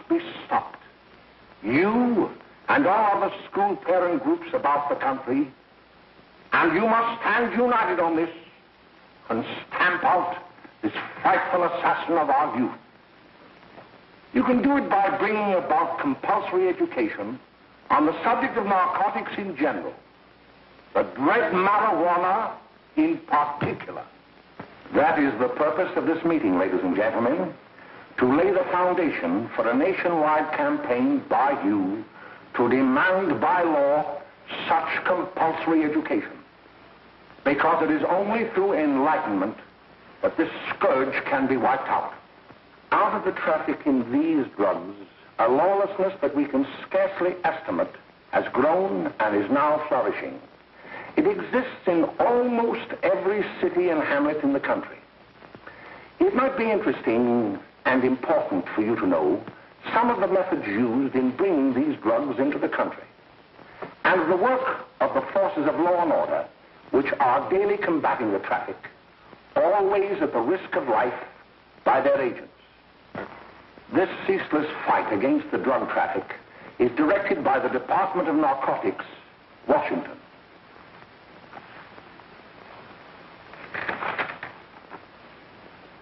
must be stopped. You and all other school parent groups about the country, and you must stand united on this and stamp out this frightful assassin of our youth. You can do it by bringing about compulsory education on the subject of narcotics in general, but red marijuana in particular. That is the purpose of this meeting, ladies and gentlemen, to lay the foundation for a nationwide campaign by you to demand by law such compulsory education. Because it is only through enlightenment that this scourge can be wiped out. Out of the traffic in these drugs, a lawlessness that we can scarcely estimate has grown and is now flourishing. It exists in almost every city and hamlet in the country. It might be interesting and important for you to know some of the methods used in bringing these drugs into the country, and the work of the forces of law and order, which are daily combating the traffic, always at the risk of life, by their agents. This ceaseless fight against the drug traffic is directed by the Department of Narcotics, Washington.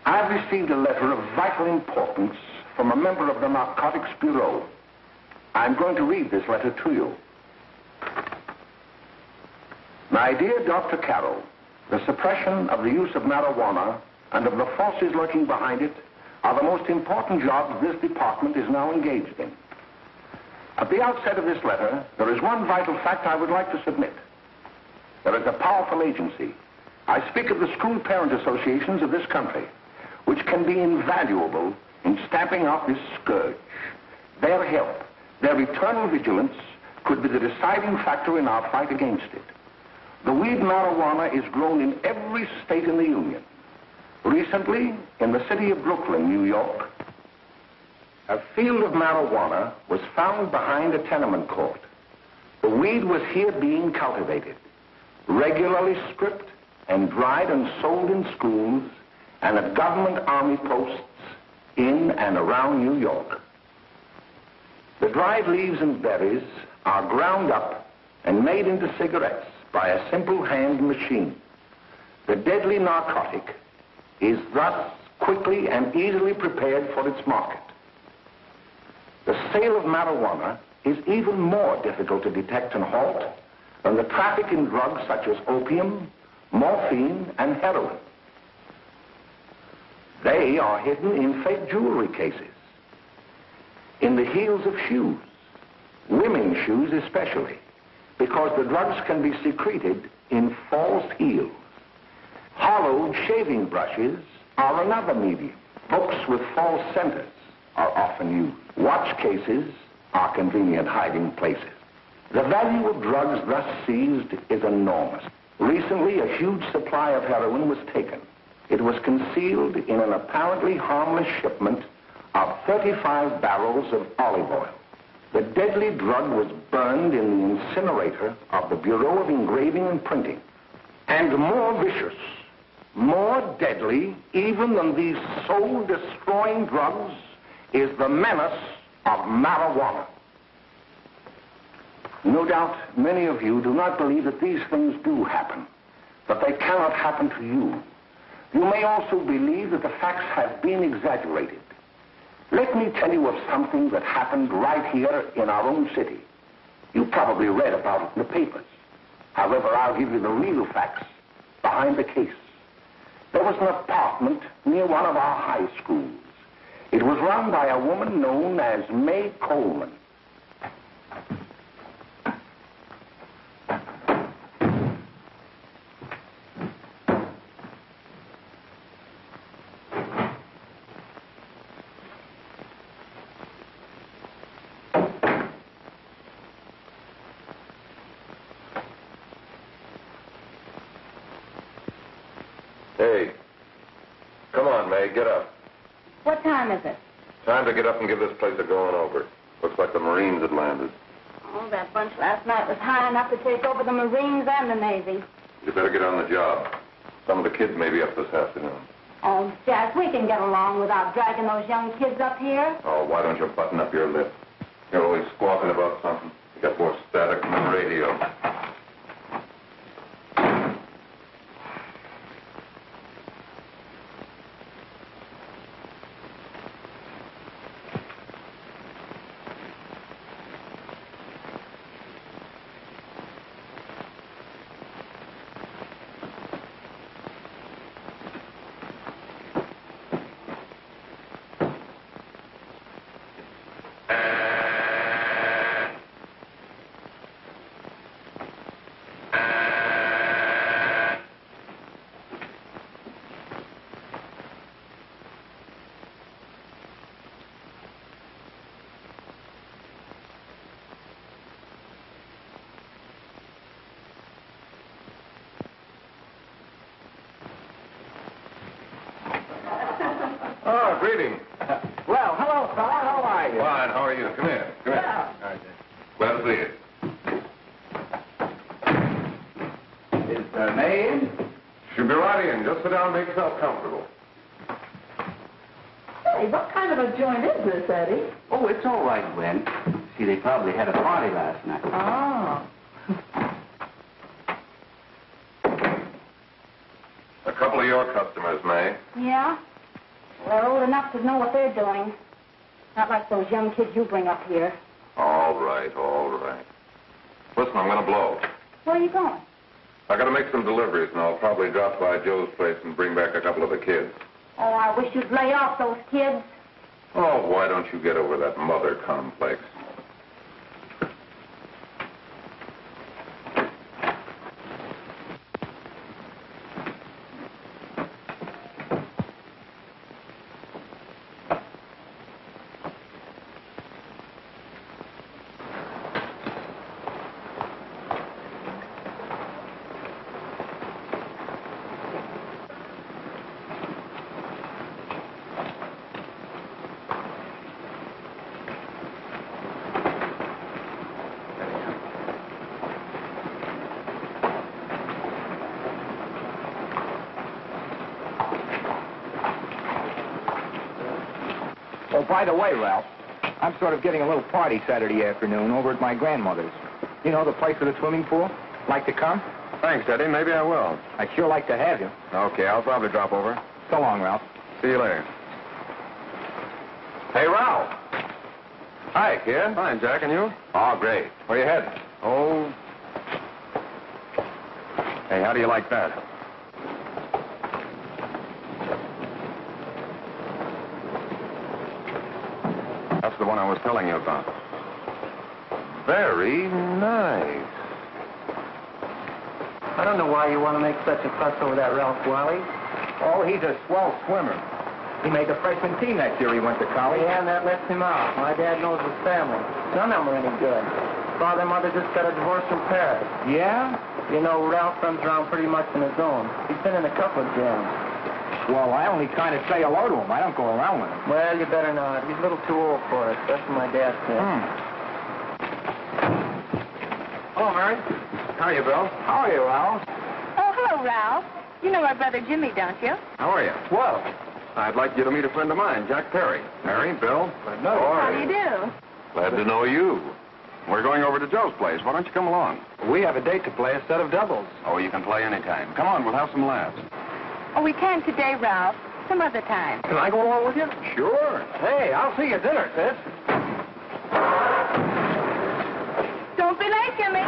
I've received a letter of vital importance from a member of the Narcotics Bureau. I'm going to read this letter to you. My dear Dr. Carroll, the suppression of the use of marijuana and of the forces lurking behind it are the most important jobs this department is now engaged in. At the outset of this letter, there is one vital fact I would like to submit. There is a powerful agency. I speak of the school parent associations of this country, which can be invaluable in stamping out this scourge. Their help, their eternal vigilance, could be the deciding factor in our fight against it. The weed marijuana is grown in every state in the Union. Recently, in the city of Brooklyn, New York, a field of marijuana was found behind a tenement court. The weed was here being cultivated, regularly stripped and dried and sold in schools and at government army posts in and around New York. The dried leaves and berries are ground up and made into cigarettes by a simple hand machine. The deadly narcotic is thus quickly and easily prepared for its market. The sale of marijuana is even more difficult to detect and halt than the traffic in drugs such as opium, morphine, and heroin. They are hidden in fake jewelry cases, in the heels of shoes, women's shoes especially, because the drugs can be secreted in false heels. Hollowed shaving brushes are another medium. Books with false centers are often used. Watch cases are convenient hiding places. The value of drugs thus seized is enormous. Recently, a huge supply of heroin was taken. It was concealed in an apparently harmless shipment of 35 barrels of olive oil. The deadly drug was burned in the incinerator of the Bureau of Engraving and Printing. And more vicious, more deadly, even than these soul-destroying drugs, is the menace of marijuana. No doubt many of you do not believe that these things do happen, that they cannot happen to you. You may also believe that the facts have been exaggerated. Let me tell you of something that happened right here in our own city. You probably read about it in the papers. However, I'll give you the real facts behind the case. There was an apartment near one of our high schools. It was run by a woman known as May Coleman. Hey, come on, May, get up. What time is it? Time to get up and give this place a going over. Looks like the Marines had landed. Oh, that bunch last night was high enough to take over the Marines and the Navy. You better get on the job. Some of the kids may be up this afternoon. Oh, Jack, we can get along without dragging those young kids up here. Oh, why don't you button up your lip? You're always squawking about something. You got more static than the radio. Oh, greetings. Well, hello, fella. How are you? Fine, how are you? Come here. Come here. Yeah. All right, glad to see you. Is May in? She'll be right in. Just sit down and make yourself comfortable. Hey, what kind of a joint is this, Eddie? Oh, it's all right, Gwen. See, they probably had a party last night. Oh. A couple of your customers, May. Yeah? They're old enough to know what they're doing. Not like those young kids you bring up here. All right, all right. Listen, I'm going to blow. Where are you going? I got to make some deliveries, and I'll probably drop by Joe's place and bring back a couple of the kids. Oh, I wish you'd lay off those kids. Oh, why don't you get over that mother complex? Oh, by the way, Ralph, I'm sort of getting a little party Saturday afternoon over at my grandmother's. You know, the place with the swimming pool? Like to come? Thanks, Eddie. Maybe I will. I'd sure like to have you. Okay, I'll probably drop over. So long, Ralph. See you later. Hey, Ralph. Hi, kid. Fine, Jack, and you? Oh, great. Where you heading? Oh. Hey, how do you like that? That's the one I was telling you about. Very nice. I don't know why you want to make such a fuss over that Ralph Wiley. Oh, he's a swell swimmer. He made the freshman team that year he went to college. Yeah, and that lets him out. My dad knows his family. None of them are any good. Father and mother just got a divorce from Paris. Yeah? You know, Ralph runs around pretty much on his own. He's been in a couple of jams. Well, I only kind of say hello to him. I don't go around with him. Well, you better not. He's a little too old for it. That's what my dad said. Hello, Mary. How are you, Bill? How are you, Ralph? Oh, hello, Ralph. You know my brother Jimmy, don't you? How are you? Well, I'd like you to meet a friend of mine, Jack Perry. Mary, Bill. no. How do you do? Glad to know you. We're going over to Joe's place. Why don't you come along? We have a date to play, a set of doubles. Oh, you can play anytime. Come on, we'll have some laughs. Oh, we can't today, Ralph. Some other time. Can I go along with you? Sure. Hey, I'll see you at dinner, sis. Don't be late, Jimmy.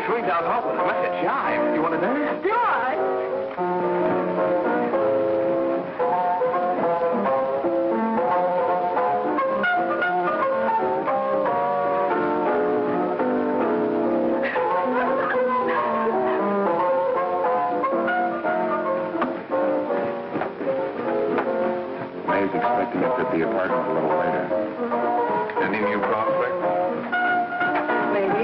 Swings out hot with a like a jive. You want to dance? George! get to the apartment a little later. Any new prospects? Maybe.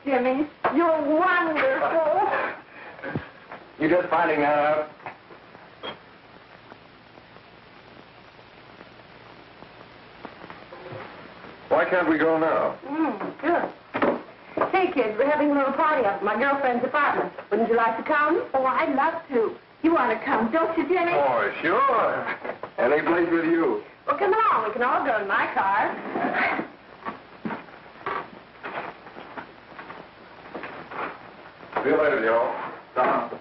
Jimmy, you're wonderful. You just finding that out? Why can't we go now? Good. Hey, kids, we're having a little party up at my girlfriend's apartment. Wouldn't you like to come? Oh, I'd love to. You want to come, don't you, Jimmy? Oh, sure. Any place with you. Well, come along. We can all go in my car. See you later, Joe. Come.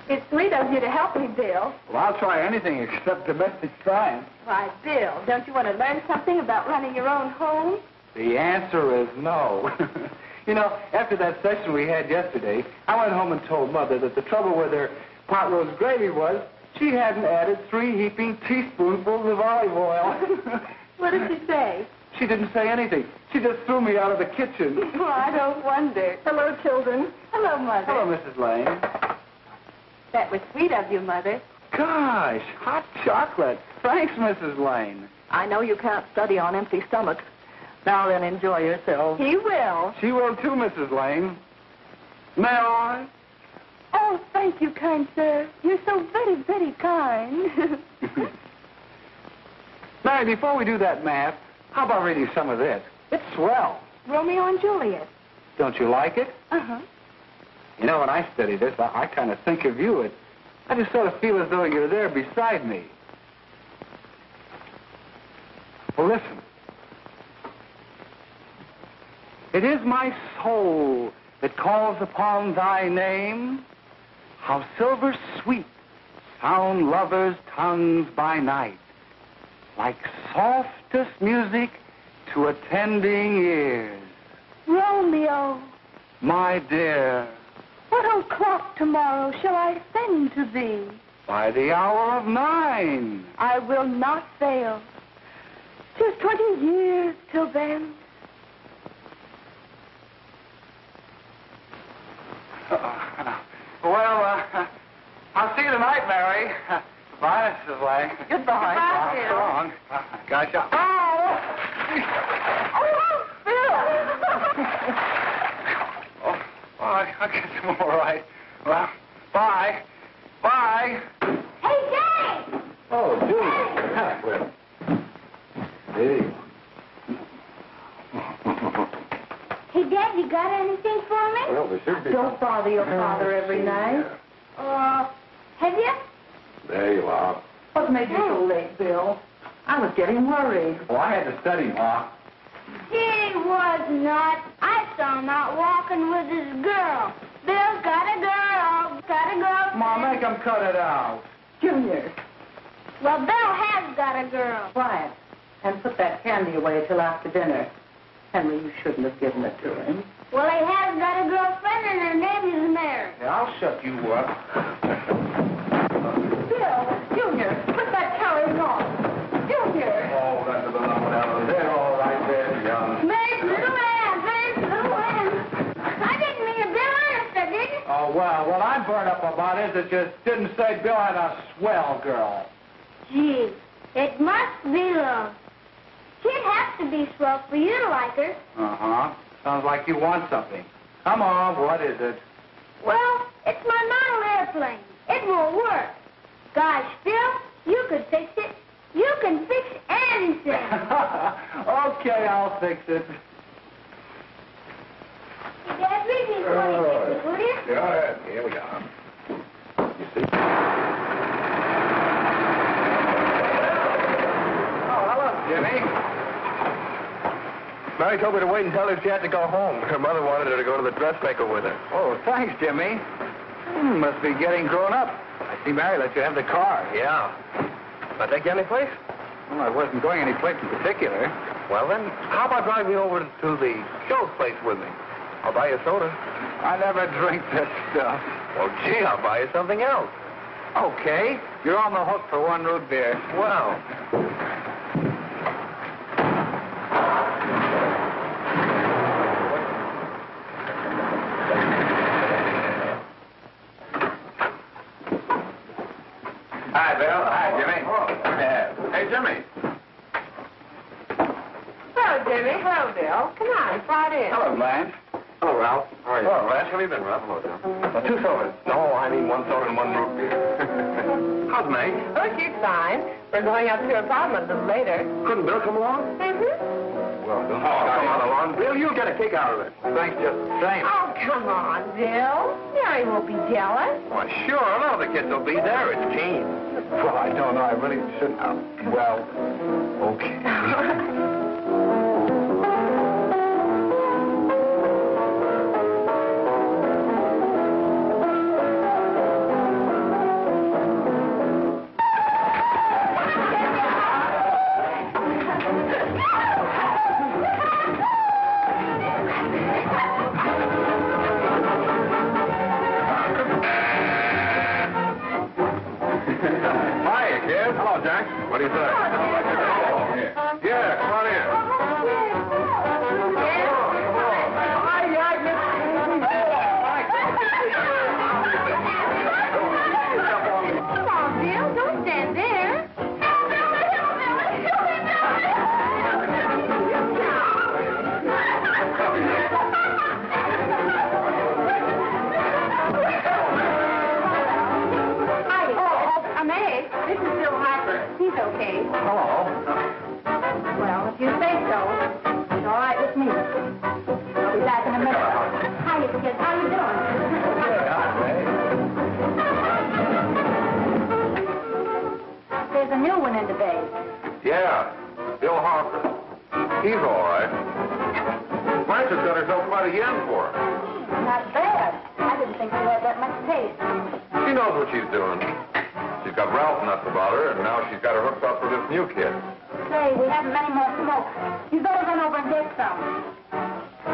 It's sweet of you to help me, Bill. Well, I'll try anything except domestic science. Why, Bill, don't you want to learn something about running your own home? The answer is no. You know, after that session we had yesterday, I went home and told Mother that the trouble with her pot roast gravy was she hadn't added 3 heaping teaspoonfuls of olive oil. What did she say? She didn't say anything. She just threw me out of the kitchen. Oh, I don't wonder. Hello, children. Hello, Mother. Hello, Mrs. Lane. That was sweet of you, Mother. Gosh, hot chocolate. Thanks, Mrs. Lane. I know you can't study on empty stomachs. Now then, enjoy yourself. He will. She will too, Mrs. Lane. May I? Oh, thank you, kind sir. You're so very, very kind. Mary, before we do that math, how about reading some of this? It's swell. Romeo and Juliet. Don't you like it? Uh-huh. You know, when I study this, I kind of think of you. I just sort of feel as though you're there beside me. Well, listen. It is my soul that calls upon thy name. How silver sweet sound lovers' tongues by night, like softest music to attending ears. Romeo, My dear, what o'clock tomorrow shall I send to thee? by the hour of 9. I will not fail. 'Tis 20 years till then. Well, I'll see you tonight, Mary. Bye, Mrs. Lane. Goodbye. Goodbye, Bill. So long. Gotcha. Oh, Bill! Oh, I guess I'm all right. Well, bye. Bye. Hey, Jay! Oh, Julie. Well. Hey. Hey, Dad, you got anything for me? Well, there should be. Don't bother your father every night. Have you? There you are. What made you so late, Bill? I was getting worried. Oh, I had to study, Ma. He was not. I saw him out walking with his girl. Bill's got a girl. Got a girl. Ma, make him cut it out. Junior, Well, Bill has got a girl. quiet. And put that candy away till after dinner. Henry, you shouldn't have given it to him. Well, he has got a girlfriend, and her name is Mary. Yeah, I'll shut you up. Bill, Junior, put that carrying on. Junior! Oh, that's a little down there. All right there, young. Mary's little Ann. Mary's little Ann. I didn't mean to Bill honest, I didn't. Oh, well, what I'm burned up about is it just didn't say Bill had a swell girl. Gee, it must be love. She'd have to be swell for you to like her. Uh-huh. Sounds like you want something. Come on, what is it? Well, it's my model airplane. It won't work. Gosh, Bill, you could fix it. You can fix anything. Okay, I'll fix it. You guys read me 26, will you? Go ahead. Here we are. You see? Oh, hello, Jimmy. Mary told me to wait and tell her she had to go home. Her mother wanted her to go to the dressmaker with her. Oh, thanks, Jimmy. Must be getting grown up. I see Mary let you have the car. Yeah. Can I take you any place? Well, I wasn't going any place in particular. Well, then, how about driving you over to the show's place with me? I'll buy you a soda. I never drink that stuff. Well, gee, I'll buy you something else. Okay, you're on the hook for one root beer. Well. Hi, Bill. Hi, Jimmy. Hey, Jimmy. Hello, Jimmy. Hello, Bill. Come on, slide in. Hello, Blanche. Hello, Ralph. How are you? Hello, Ralph. How have you been, Ralph? Hello, John. 2 sodas. No, I mean 1 soda and 1 root beer. How's May? Oh, she's fine. We're going up to her apartment a little later. Couldn't Bill come along? Mm-hmm. Well, don't Come on along, Bill. You'll get a kick out of it. Thanks just the same. Oh, come on, Bill. Mary won't be jealous. Why, sure. None of the kids will be there. It's Gene. Well, I don't know. I really shouldn't. Well, okay. What do you say? Yeah, come on in. Come on, Bill. Don't stand there. This is Bill Harper. He's okay. Hello. Well, if you say so, it's all right with me. I'll be back in a minute. Hiya, kids. How you doing? There's a new one in the bay. Yeah, Bill Harper. He's all right. Frances got herself quite a yen for him. Not bad. I didn't think she had that much taste. She knows what she's doing. She's got Ralph nuts about her, and now she's got her hooked up for this new kid. Say, we haven't many more smoke. You better run over and get some.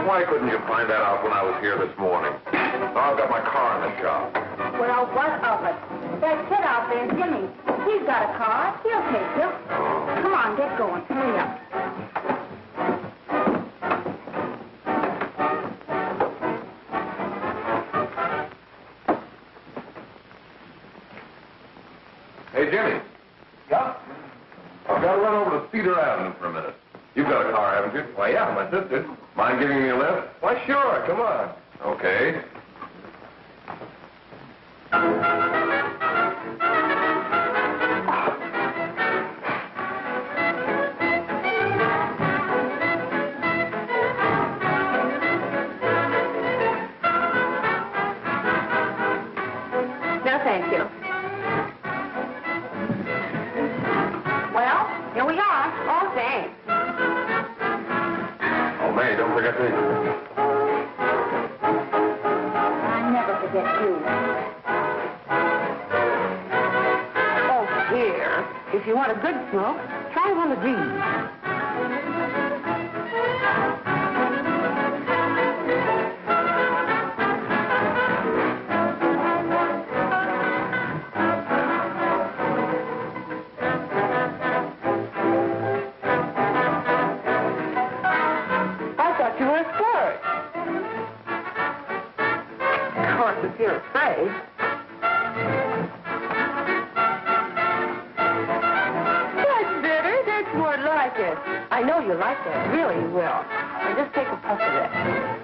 Why couldn't you find that out when I was here this morning? Now I've got my car in the shop. Well, what of it? That kid out there, Jimmy, he's got a car. He'll take you. Come on, get going. Hurry up. Hey, Jimmy. Yeah? I've got to run over to Cedar Avenue for a minute. You've got a car, haven't you? Why, yeah, my sister. Mind giving me a lift? Why, sure. Come on. Okay. No, thank you. Well, here we are. Oh, thanks. Oh, May, don't forget me. I never forget you. Oh, here. If you want a good smoke, try one of these. If you're afraid. That's better. That's more like it. I know you like that. Really, you will. And just take a puff of that.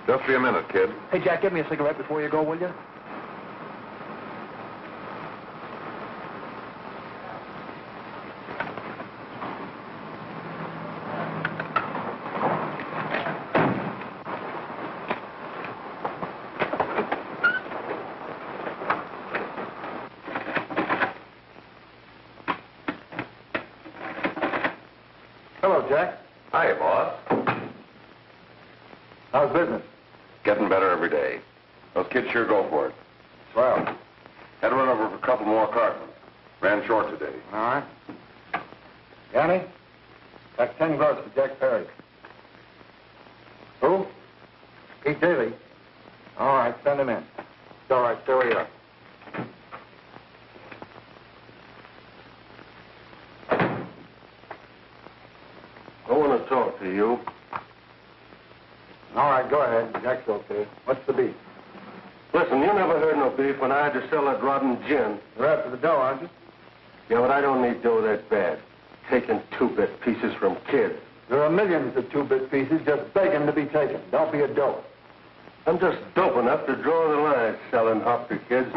Just be a minute, kid. Hey, Jack, give me a cigarette before you go, will you? Hello, Jack. Hi, boss. How's business? Getting better every day. Those kids sure go for it. Swell. Had to run over for a couple more cartons. Ran short today. All right. Yanni, that's 10 gross for Jack Perry. Who? Pete Daly. All right, send him in. It's all right, stay where you are. I want to talk to you. All right, go ahead. Jack's okay. What's the beef? Listen, you never heard no beef when I had to sell that rotten gin. You're after the dough, aren't you? Yeah, but I don't need dough that bad. Taking two-bit pieces from kids. There are millions of two-bit pieces just begging to be taken. Don't be a dope. I'm just dope enough to draw the line selling hop to kids.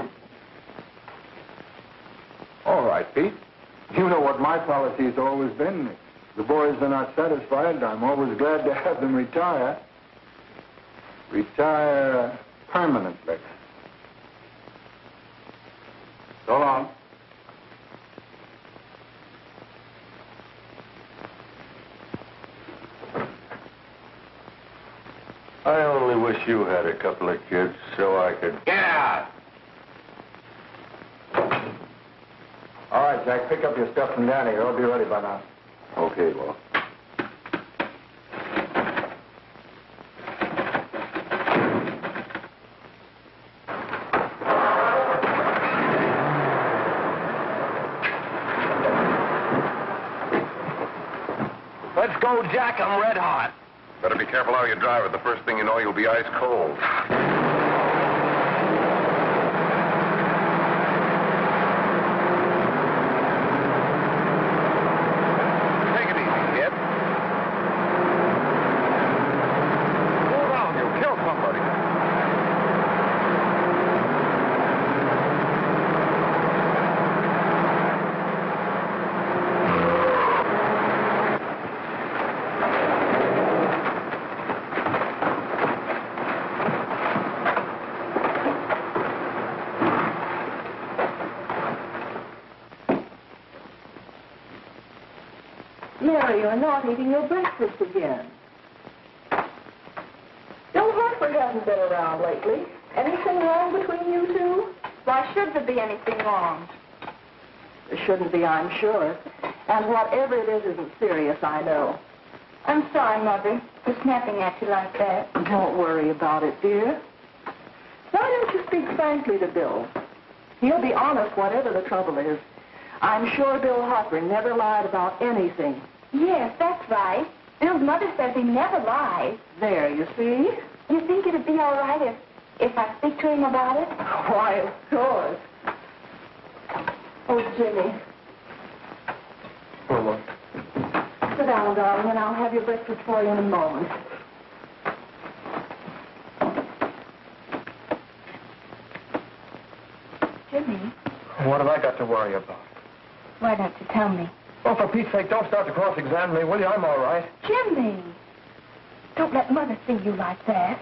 All right, Pete. You know what my policy's always been. If the boys are not satisfied, I'm always glad to have them retire. Retire permanently. So long. I only wish you had a couple of kids so I could... Get out! All right, Jack, pick up your stuff from Danny. It'll be ready by now. Okay, well. Let's go, Jack. I'm red hot. Better be careful how you drive it. The first thing you know, you'll be ice cold. Take it easy, kid. Slow down, you'll kill somebody. Mary, you're not eating your breakfast again. Bill Hartford hasn't been around lately. Anything wrong between you two? Why should there be anything wrong? There shouldn't be, I'm sure. And whatever it is isn't serious, I know. I'm sorry, Mother, for snapping at you like that. Don't worry about it, dear. Why don't you speak frankly to Bill? He'll be honest whatever the trouble is. I'm sure Bill Hartford never lied about anything. Yes, that's right. Bill's mother says he never lies. There, you see? You think it'd be all right if I speak to him about it? Why, of course. Oh, Jimmy. Hello. Sit down, darling, and I'll have your breakfast for you in a moment. Jimmy, What have I got to worry about? why don't you tell me? Oh, for Pete's sake, don't start to cross-examine me, will you? I'm all right. Jimmy, don't let Mother see you like that.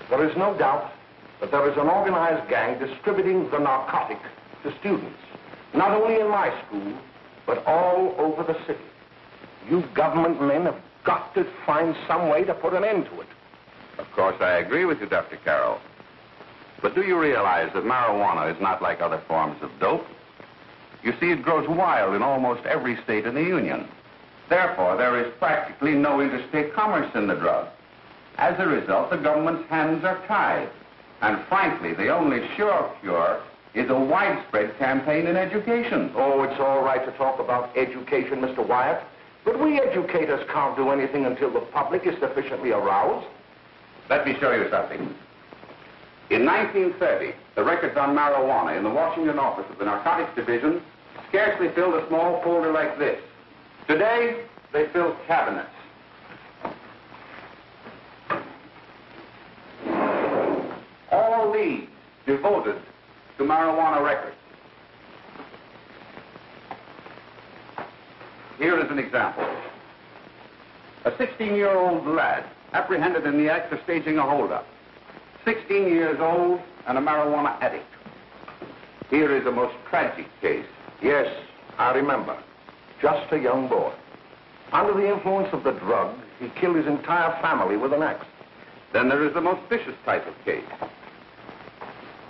There is no doubt that there is an organized gang distributing the narcotic to students, not only in my school, but all over the city. You government men have got to find some way to put an end to it. Of course, I agree with you, Dr. Carroll. But do you realize that marijuana is not like other forms of dope? You see, it grows wild in almost every state in the Union. Therefore, there is practically no interstate commerce in the drug. As a result, the government's hands are tied. And frankly, the only sure cure is a widespread campaign in education. Oh, it's all right to talk about education, Mr. Wyatt. But we educators can't do anything until the public is sufficiently aroused. Let me show you something. In 1930, the records on marijuana in the Washington office of the Narcotics Division scarcely filled a small folder like this. Today, they fill cabinets. All these devoted to marijuana records. Here is an example. A 16-year-old lad apprehended in the act of staging a holdup. 16 years old and a marijuana addict. Here is a most tragic case. Yes, I remember. Just a young boy. Under the influence of the drug, he killed his entire family with an axe. Then there is the most vicious type of case.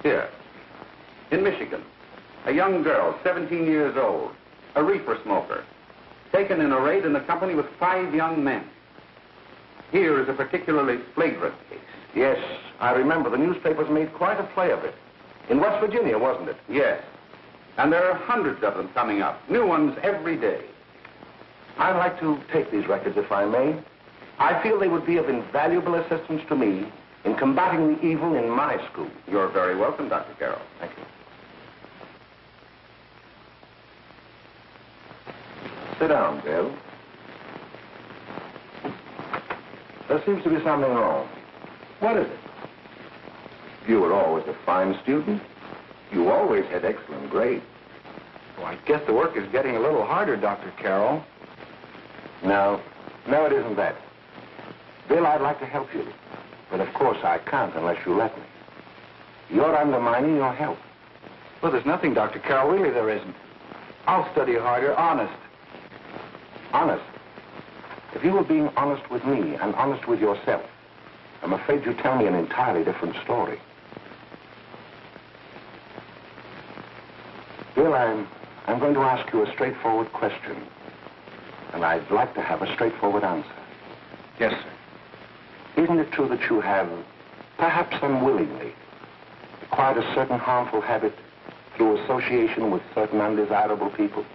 Here, in Michigan, a young girl, 17 years old, a reefer smoker, taken in a raid in the company with 5 young men. Here is a particularly flagrant case. Yes, I remember. The newspapers made quite a play of it. In West Virginia, wasn't it? Yes. And there are hundreds of them coming up, new ones every day. I'd like to take these records, if I may. I feel they would be of invaluable assistance to me in combating the evil in my school. You're very welcome, Dr. Carroll. Thank you. Sit down, Bill. There seems to be something wrong. What is it? You were always a fine student. You always had excellent grades. Well, I guess the work is getting a little harder, Dr. Carroll. No, it isn't that. Bill, I'd like to help you. But of course I can't unless you let me. You're undermining your health. Well, there's nothing, Dr. Carroll. Really, there isn't. I'll study harder, honest. Honest? If you were being honest with me and honest with yourself, I'm afraid you'd tell me an entirely different story. Bill, I'm going to ask you a straightforward question. And I'd like to have a straightforward answer. Yes, sir. Isn't it true that you have, perhaps unwillingly, acquired a certain harmful habit through association with certain undesirable people?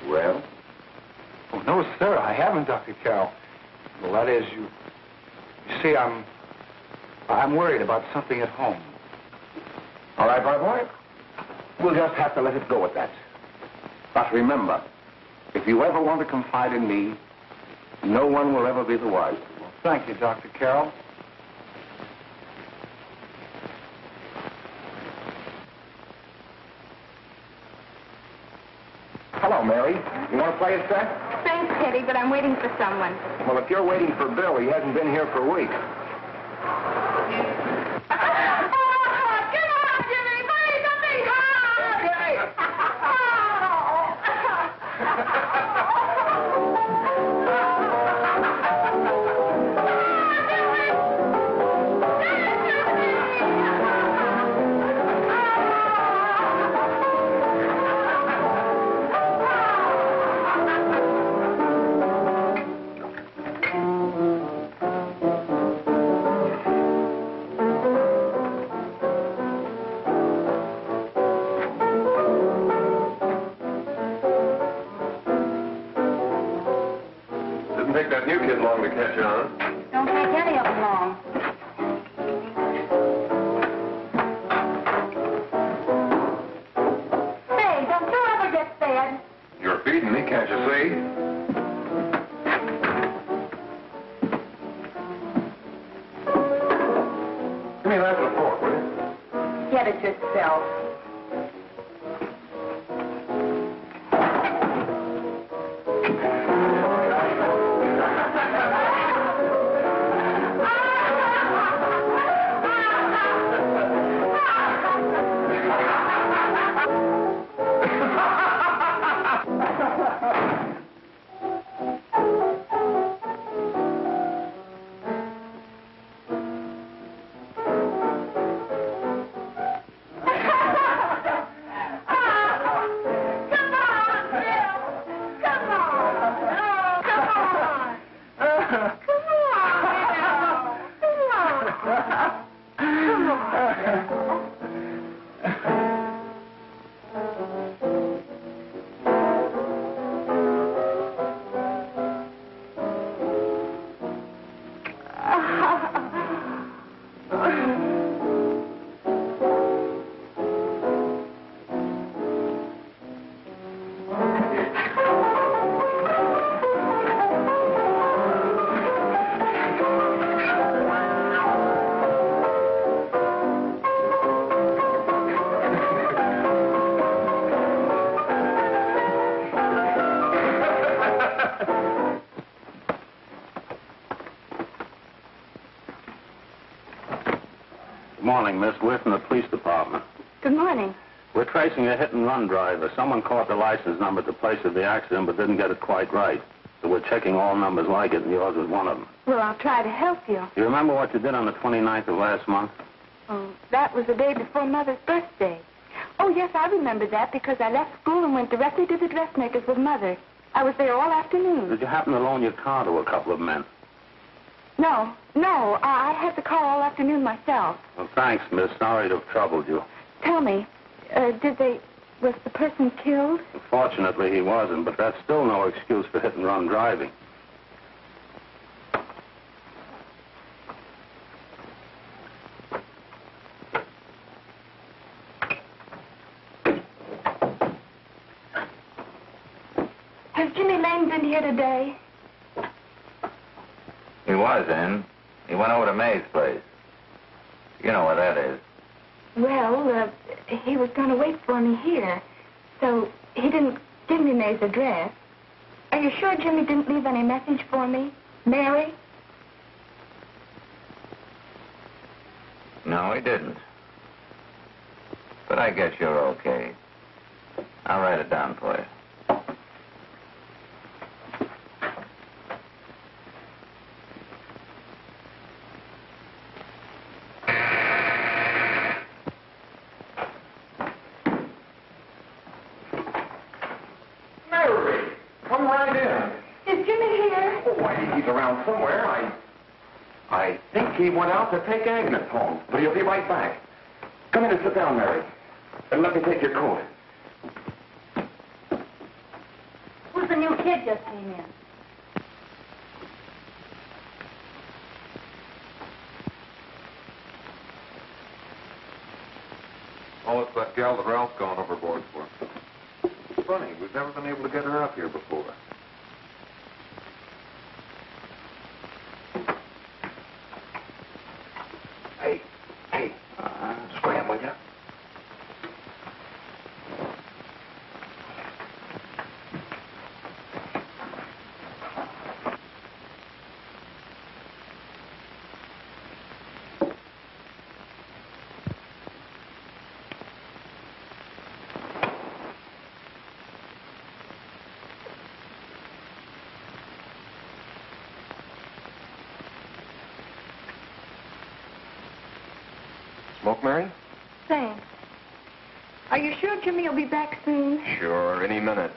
Well? Oh, no, sir, I haven't, Dr. Carroll. Well, that is, you see, I'm worried about something at home. All right, my boy. We'll just have to let it go at that. But remember, if you ever want to confide in me, no one will ever be the wiser. Well, thank you, Dr. Carroll. Hello, Mary. You want to play a set? Thanks, Teddy, but I'm waiting for someone. Well, if you're waiting for Bill, he hasn't been here for weeks. Take that new kid long to catch on. Don't take any of them long. Say, don't you ever get fed? You're feeding me, can't you see? Give me that report, will you? Get it yourself. Good morning, Miss. We're from the police department. Good morning. We're tracing a hit-and-run driver. Someone caught the license number at the place of the accident but didn't get it quite right. So we're checking all numbers like it, and yours was one of them. Well, I'll try to help you. You remember what you did on the 29th of last month? Oh, that was the day before Mother's birthday. Oh, yes, I remember that because I left school and went directly to the dressmaker's with Mother. I was there all afternoon. Did you happen to loan your car to a couple of men? No, I had the car all afternoon myself. Well, thanks, miss. Sorry to have troubled you. Tell me, was the person killed? Fortunately, he wasn't, but that's still no excuse for hit-and-run driving. Has Jimmy Lane been here today? He was in. He went over to May's place. You know where that is. Well, he was going to wait for me here, so he didn't give me May's address. Are you sure Jimmy didn't leave any message for me? Mary? No, he didn't. But I guess you're okay. I'll write it down for you. Around somewhere. I think he went out to take Agnes home, but he'll be right back. Come in and sit down, Mary. And let me take your coat. Who's the new kid just came in? Oh, it's that gal that Ralph's gone overboard for. Funny, we've never been able to get her up here before. Scram, will you? Smoke, Mary? Thanks. Are you sure Jimmy will be back soon? Sure, any minute.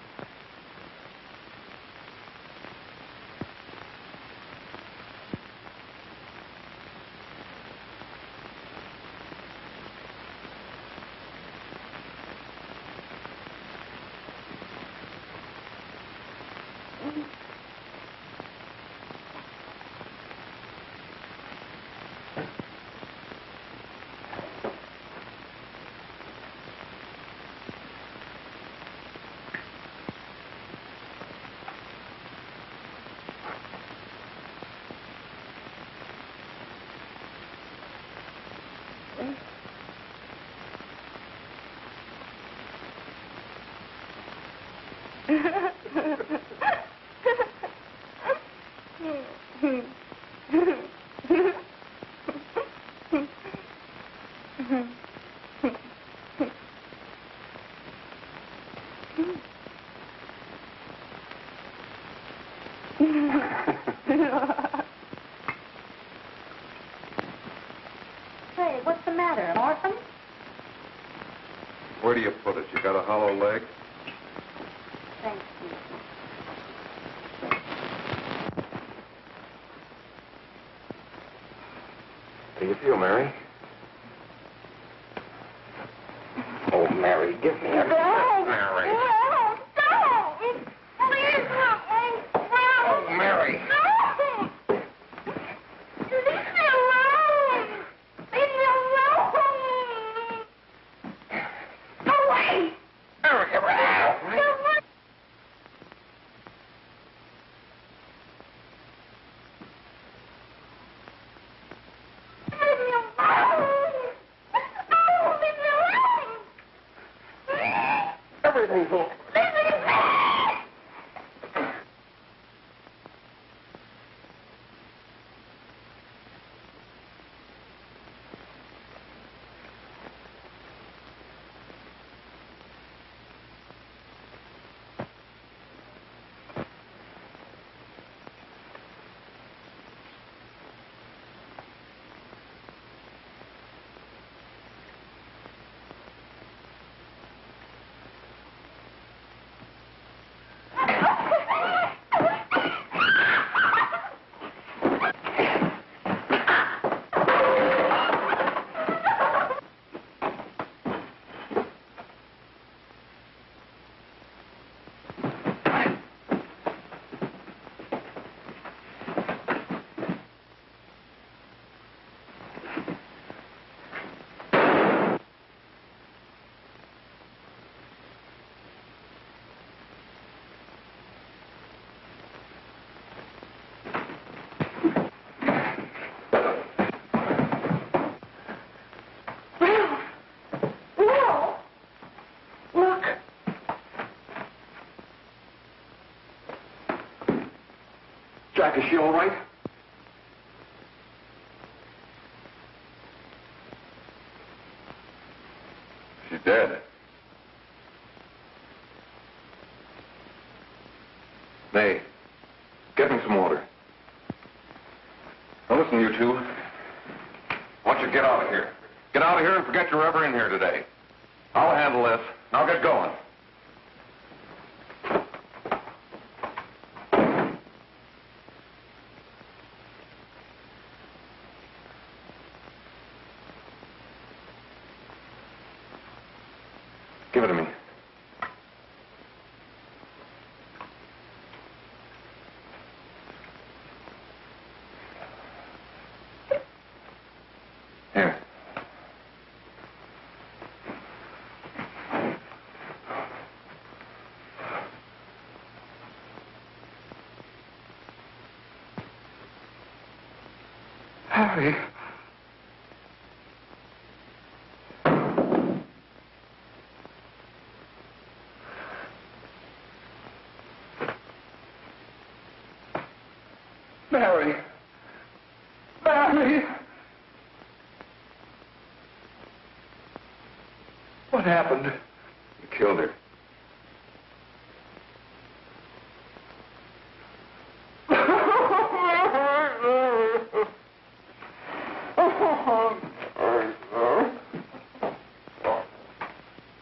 Say, what's the matter? An orphan? Where do you put it? You got a hollow leg? Thank you. How do you feel, Mary? Oh, Mary, give me a... Mary. Oh, Mary. Everything's all... Jack, is she all right? She's dead. May, get me some water. Now listen, you two. I want you to get out of here. Get out of here and forget you're ever in here today. I'll handle this. Now get going. Give it to me. Here. Harry. Mary. Mary. What happened? You killed her.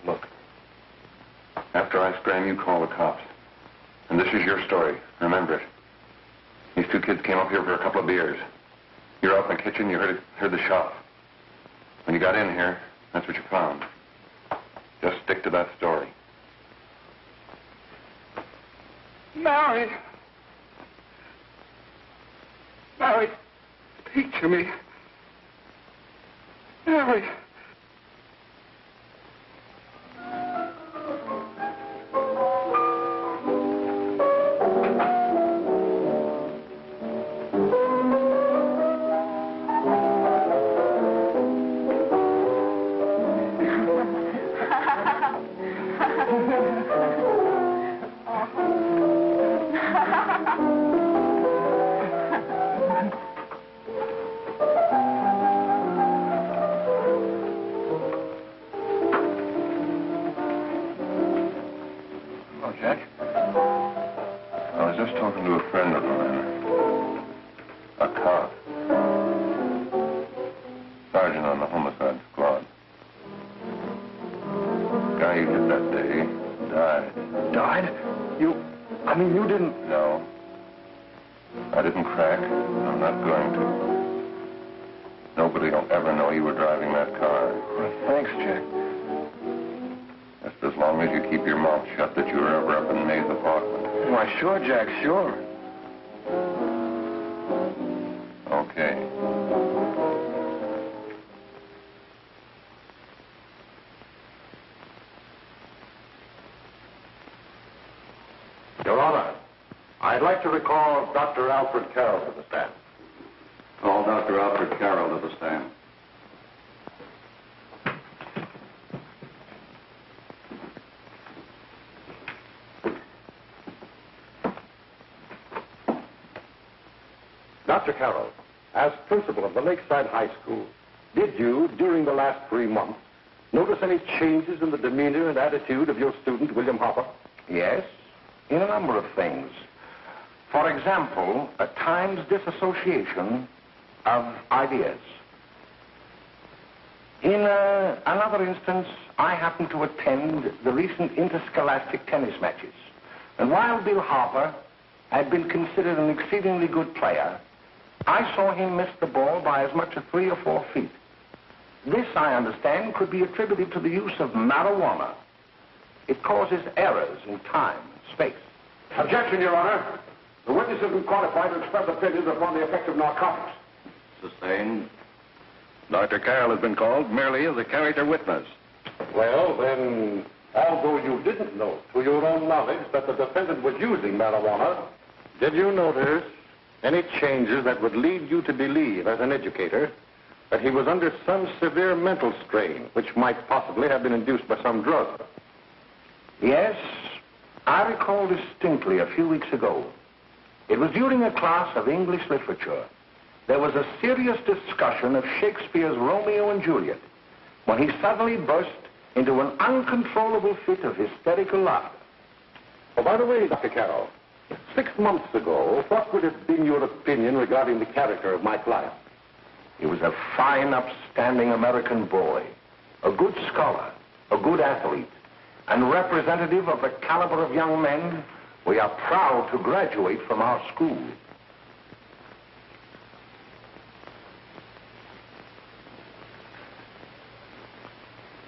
Look, after I scram, you call the cops. And this is your story. Remember it. These two kids came up here for a couple of beers. You're out in the kitchen, you heard the shot. When you got in here, that's what you found. Just stick to that story. Mary. Mary, speak to me. Mary. Jack? I was just talking to a friend of mine. A cop. Sergeant on the homicide squad. Guy you hit that day died. Died? You didn't... No. I didn't crack. I'm not going to. Nobody will ever know you were driving that car. Well, thanks, Jack. Just as long as you keep your mouth shut that you were ever up in May's apartment. Why, sure, Jack, sure. Okay. Your Honor, I'd like to recall Dr. Alfred Carroll to the stand. Call Dr. Alfred Carroll to the stand. Dr. Carroll, as principal of the Lakeside High School, did you, during the last 3 months, notice any changes in the demeanor and attitude of your student, William Hopper? Yes, in a number of things. For example, at times disassociation of ideas. In another instance, I happened to attend the recent interscholastic tennis matches. And while Bill Harper had been considered an exceedingly good player, I saw him miss the ball by as much as 3 or 4 feet. This, I understand, could be attributed to the use of marijuana. It causes errors in time and space. Objection, Your Honor. The witness has been qualified to express opinions upon the effect of narcotics. Sustained. Dr. Carroll has been called merely as a character witness. Well, then, although you didn't know to your own knowledge that the defendant was using marijuana, did you notice any changes that would lead you to believe, as an educator, that he was under some severe mental strain, which might possibly have been induced by some drug? Yes, I recall distinctly a few weeks ago. It was during a class of English literature. There was a serious discussion of Shakespeare's Romeo and Juliet, when he suddenly burst into an uncontrollable fit of hysterical laughter. Oh, by the way, Dr. Carroll, 6 months ago, what would have been your opinion regarding the character of my client? He was a fine, upstanding American boy, a good scholar, a good athlete, and representative of the caliber of young men we are proud to graduate from our school.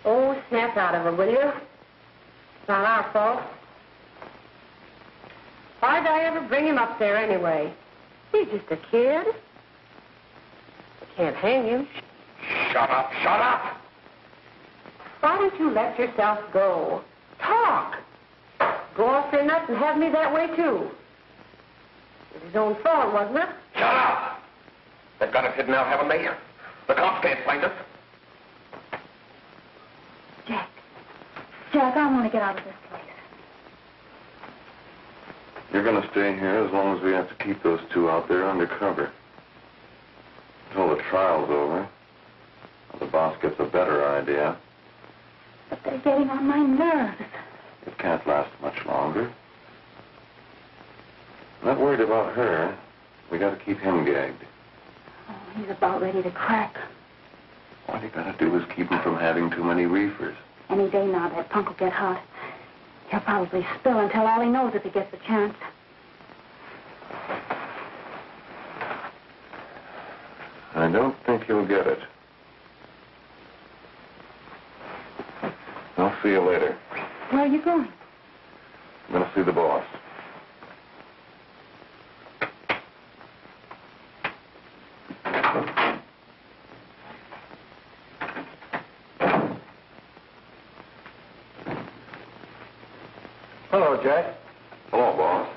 Oh, snap out of it, will you? It's not our fault. Why'd I ever bring him up there anyway? He's just a kid. I can't hang him. Shut up, shut up! Why don't you let yourself go? Talk. Go off your nuts and have me that way, too. It was his own fault, wasn't it? Shut up! They've got us hidden out, haven't they? The cops can't find us. Jack, I want to get out of this place. You're going to stay here as long as we have to keep those two out there undercover. Until the trial's over. The boss gets a better idea. But they're getting on my nerves. It can't last much longer. I'm not worried about her. We got to keep him gagged. Oh, he's about ready to crack. All you got to do is keep him from having too many reefers. Any day now, that punk will get hot. He'll probably spill and tell all he knows if he gets the chance. I don't think he'll get it. I'll see you later. Where are you going? I'm going to see the boss. Hello, Jack. Hello, boss.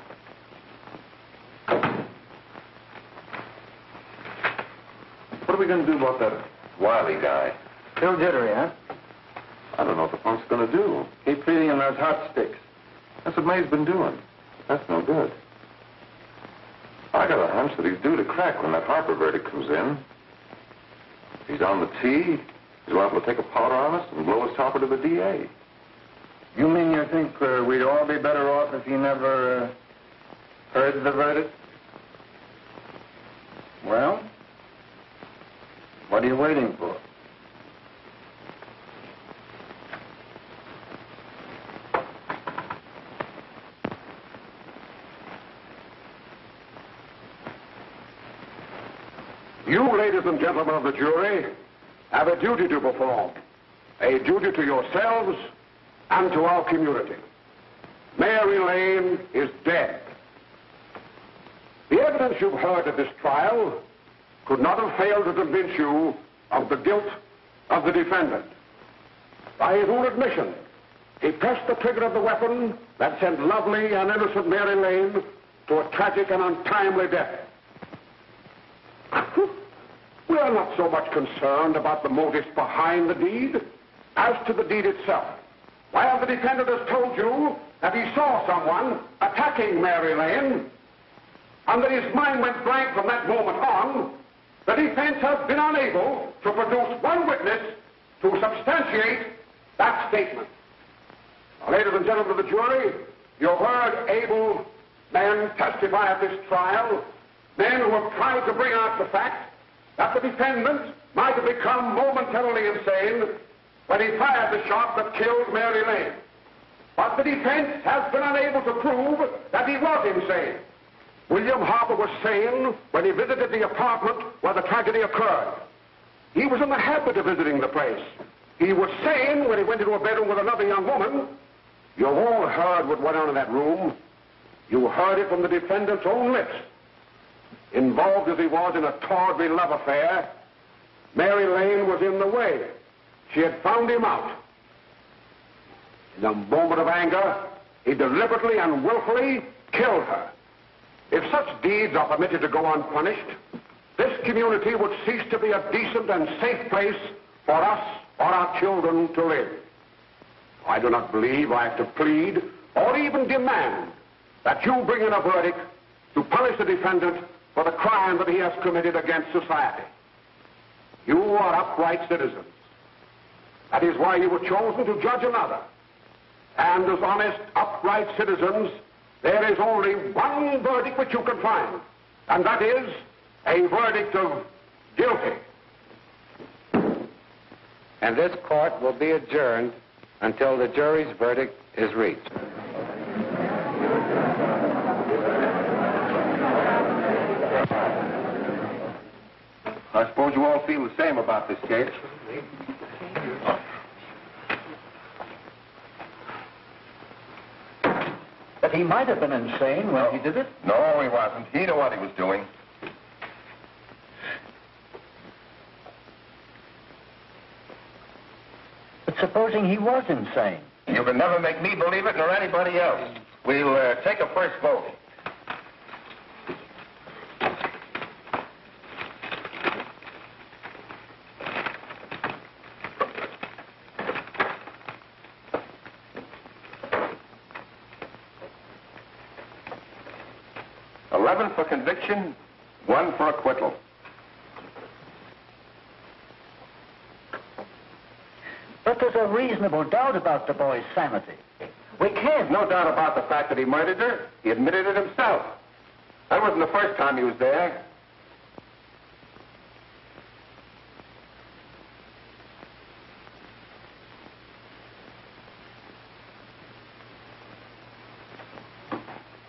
What are we going to do about that Wiley guy? Still jittery, huh? I don't know what the punk's going to do. Keep feeding him those hot sticks. That's what May's been doing. That's no good. I got a hunch that he's due to crack when that Harper verdict comes in. If he's on the tee, he's liable to take a powder on us and blow his topper to the DA. You mean you think we'd all be better off if he never heard the verdict? Well, what are you waiting for? You, ladies ladies and gentlemen of the jury, have a duty to perform. A duty to yourselves and to our community. Mary Lane is dead. The evidence you've heard at this trial could not have failed to convince you of the guilt of the defendant. By his own admission, he pressed the trigger of the weapon that sent lovely and innocent Mary Lane to a tragic and untimely death. We are not so much concerned about the motives behind the deed as to the deed itself. While the defendant has told you that he saw someone attacking Mary Lane and that his mind went blank from that moment on, the defense has been unable to produce one witness to substantiate that statement. Now, ladies and gentlemen of the jury, you heard able men testify at this trial, men who have tried to bring out the fact that the defendant might have become momentarily insane when he fired the shot that killed Mary Lane. But the defense has been unable to prove that he was insane. William Harper was sane when he visited the apartment where the tragedy occurred. He was in the habit of visiting the place. He was sane when he went into a bedroom with another young woman. You've all heard what went on in that room. You heard it from the defendant's own lips. Involved as he was in a tawdry love affair, Mary Lane was in the way. She had found him out. In a moment of anger, he deliberately and willfully killed her. If such deeds are permitted to go unpunished, this community would cease to be a decent and safe place for us or our children to live. I do not believe I have to plead or even demand that you bring in a verdict to punish the defendant for the crime that he has committed against society. You are upright citizens. That is why you were chosen to judge another. And as honest, upright citizens, there is only one verdict which you can find, and that is a verdict of guilty. And this court will be adjourned until the jury's verdict is reached. I suppose you all feel the same about this case. But he might have been insane when he did it. No, he wasn't. He knew what he was doing. But supposing he was insane? You can never make me believe it, nor anybody else. We'll take a first vote. For conviction, 1 for acquittal. But there's a reasonable doubt about the boy's sanity. We can't. No doubt about the fact that he murdered her. He admitted it himself. That wasn't the first time he was there.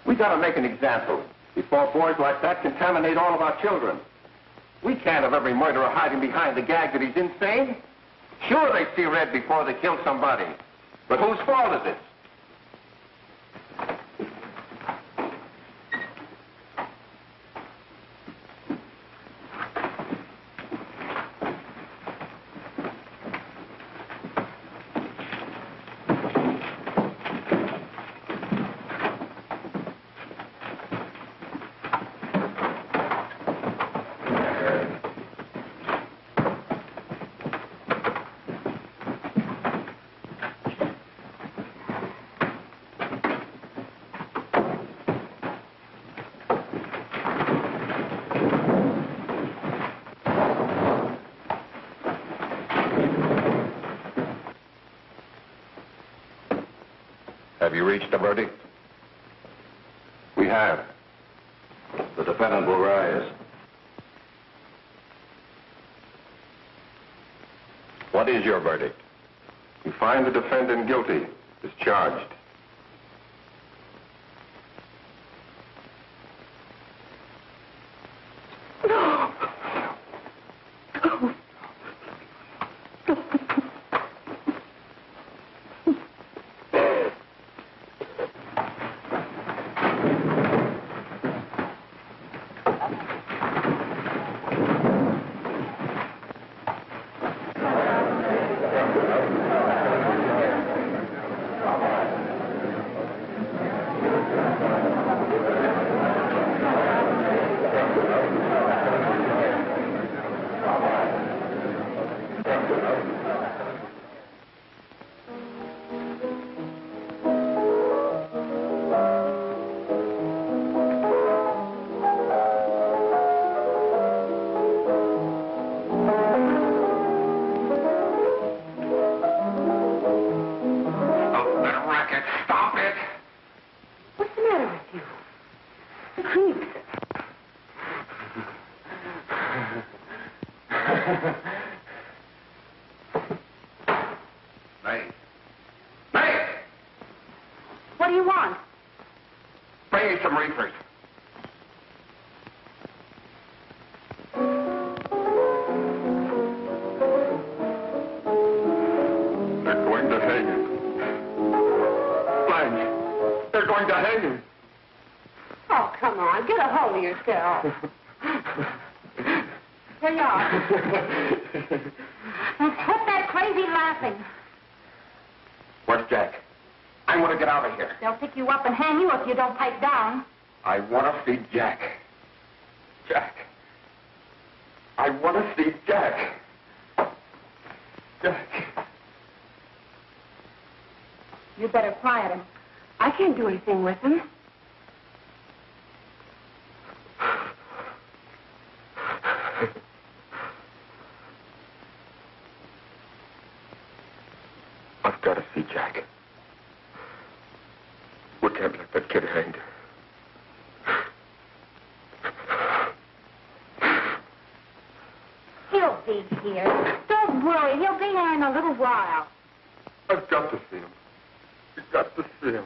We gotta make an example before boys like that contaminate all of our children. We can't have every murderer hiding behind the gag that he's insane. Sure, they see red before they kill somebody. But whose fault is it? Have you reached a verdict? We have. The defendant will rise. What is your verdict? We find the defendant guilty, discharged. What do you want? Bring me some reefers. They're going to hang him. Blanche, they're going to hang him. Oh, come on. Get a hold of yourself. Here you are. Now, quit that crazy laughing. Where's Jack? I want to get out of here. They'll pick you up and hang you if you don't pipe down. I want to see Jack. Jack. I want to see Jack. Jack. You better quiet him. I can't do anything with him. I've got to see Jack. We can't let that kid hang. He'll be here. Don't worry. He'll be here in a little while. I've got to see him. You've got to see him.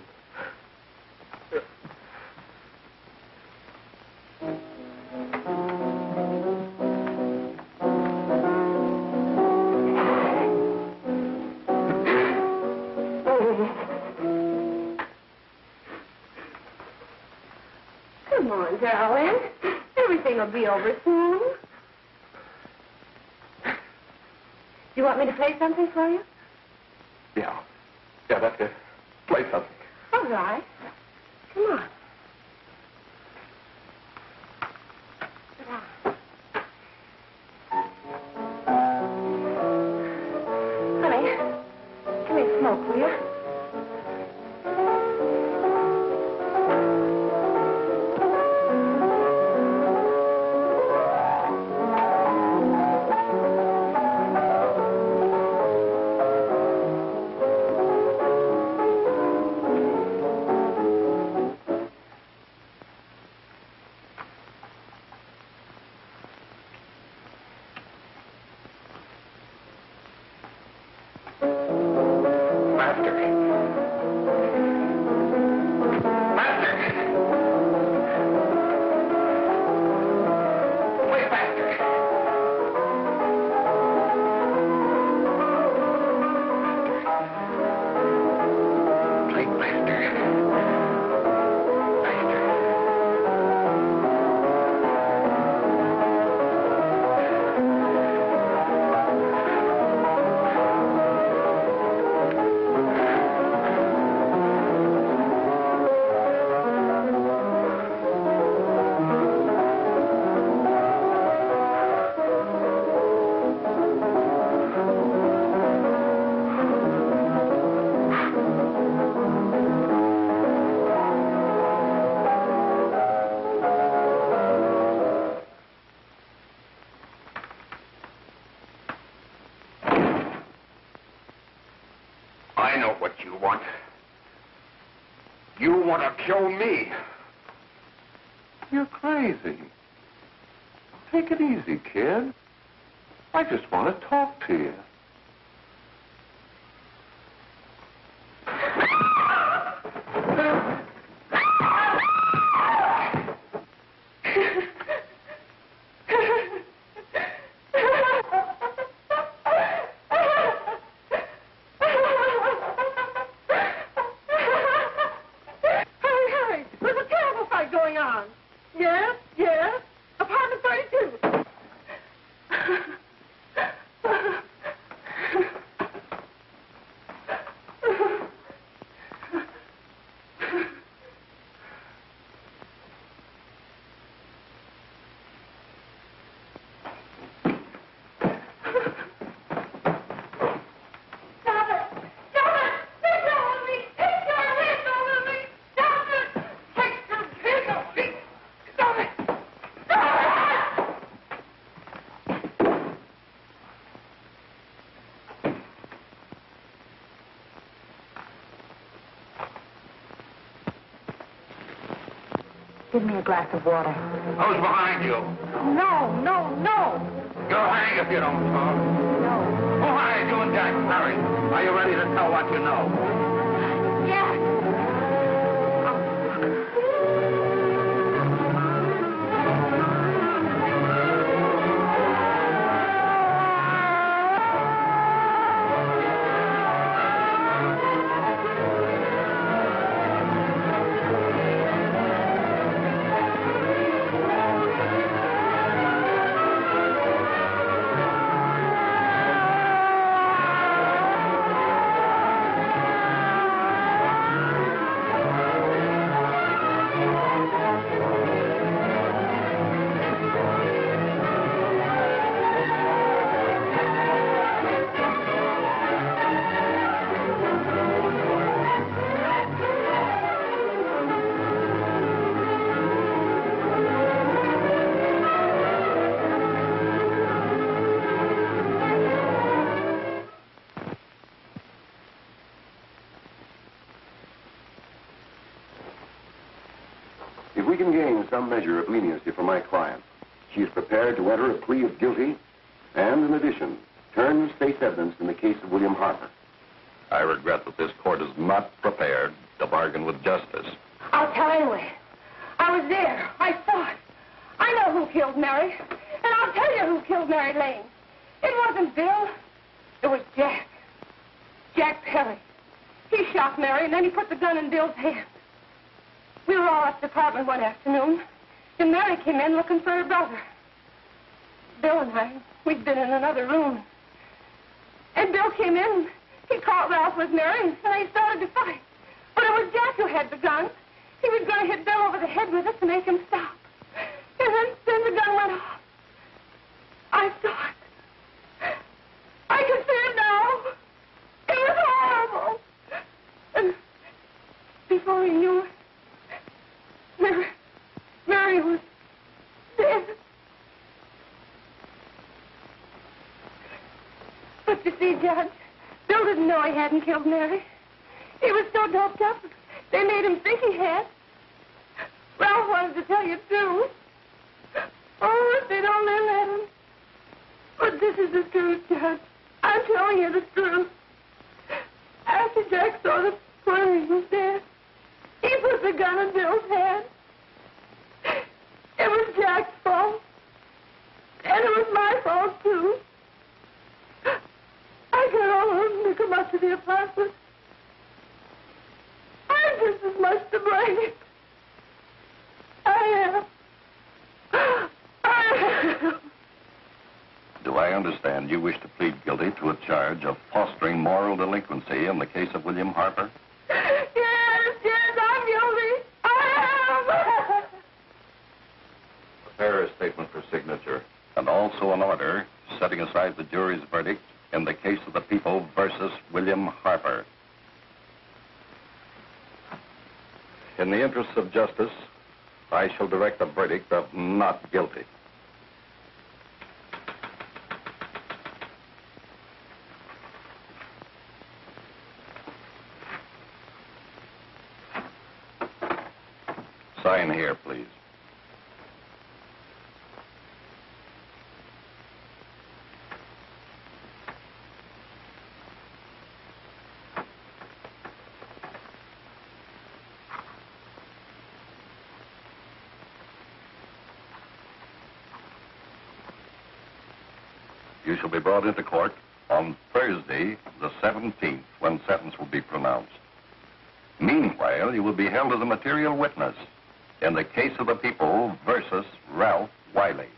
Come on, darling. Everything will be over soon. You want me to play something for you? Yeah. Yeah, that's it. Play something. All right. Come on. Sit down. Honey, give me a smoke, will you? I know what you want. You want to kill me. You're crazy. Take it easy, kid. I just want to talk to you. Give me a glass of water. Who's behind you? No, no, no. You'll hang if you don't talk. No. Who hired you and Jack? Hurry. Are you ready to tell what you know? Jack. If we can gain some measure of leniency for my client, she is prepared to enter a plea of guilty and, in addition, turn the state's evidence in the case of William Harper. I regret that this court is not prepared to bargain with justice. I'll tell anyway. I was there. I saw it. I know who killed Mary. And I'll tell you who killed Mary Lane. It wasn't Bill. It was Jack. Jack Perry. He shot Mary, and then he put the gun in Bill's hand. We were all at the apartment one afternoon, and Mary came in looking for her brother. Bill and I, we'd been in another room. And Bill came in, he caught Ralph with Mary, and they started to fight. But it was Jack who had the gun. He was going to hit Bill over the head with it to make him stop. And then the gun went off. I saw it. I can see it now. It was horrible. And before he knew it, Mary was dead. But you see, Judge, Bill didn't know he hadn't killed Mary. He was so doped up, they made him think he had. Ralph wanted to tell you, too. Oh, if they don't let him. But this is the truth, Judge. I'm telling you the truth. After Jack saw that Perry was dead, he put the gun in Bill's hand. It was Jack's fault. And it was my fault, too. I got all of them to come up to the apartment. I'm just as much to blame. I am. Do I understand you wish to plead guilty to a charge of fostering moral delinquency in the case of William Harper? Yes, I'm guilty. I am. Prepare a statement for signature, and also an order setting aside the jury's verdict in the case of the people versus William Harper. In the interests of justice, I shall direct a verdict of not guilty. Sign here, please. You shall be brought into court on Thursday, the 17th, when sentence will be pronounced. Meanwhile, you will be held as a material witness in the case of the people versus Ralph Wiley.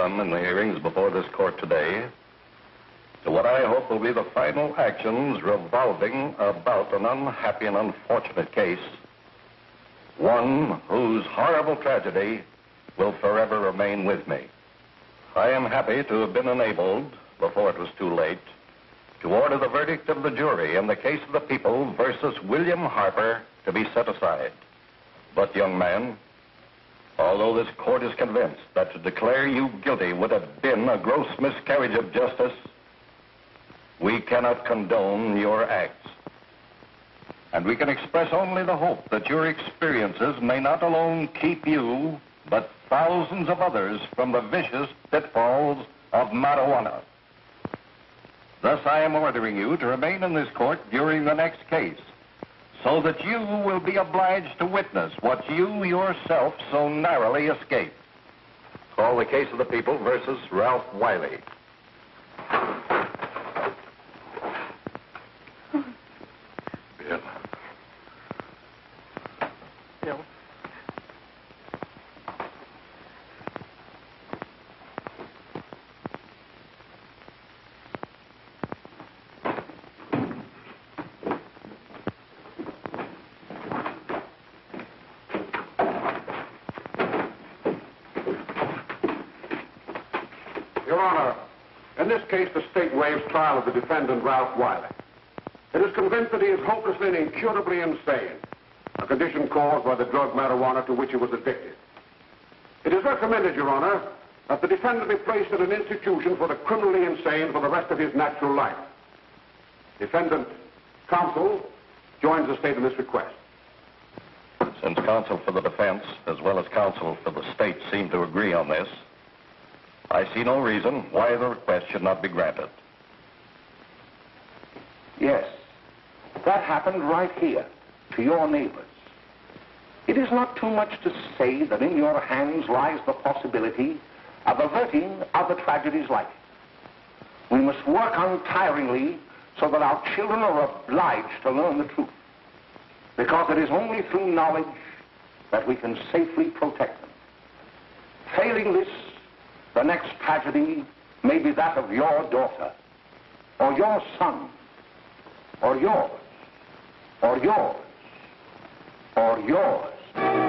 come in the hearings before this court today to what I hope will be the final actions revolving about an unhappy and unfortunate case, one whose horrible tragedy will forever remain with me. I am happy to have been enabled, before it was too late, to order the verdict of the jury in the case of the people versus William Harper to be set aside. But, young man, although this court is convinced that to declare you guilty would have been a gross miscarriage of justice, we cannot condone your acts. And we can express only the hope that your experiences may not alone keep you, but thousands of others from the vicious pitfalls of marijuana. Thus, I am ordering you to remain in this court during the next case, so that you will be obliged to witness what you yourself so narrowly escaped. Call the case of the people versus Ralph Wiley. Bill. Bill. Your Honor, in this case, the state waives trial of the defendant, Ralph Wiley. It is convinced that he is hopelessly and incurably insane, a condition caused by the drug marijuana to which he was addicted. It is recommended, Your Honor, that the defendant be placed in an institution for the criminally insane for the rest of his natural life. Defendant counsel joins the state in this request. Since counsel for the defense, as well as counsel for the state, seem to agree on this, I see no reason why the request should not be granted. Yes, that happened right here, to your neighbors. It is not too much to say that in your hands lies the possibility of averting other tragedies like it. We must work untiringly so that our children are obliged to learn the truth, because it is only through knowledge that we can safely protect them. Failing this, the next tragedy may be that of your daughter, or your son, or yours, or yours, or yours.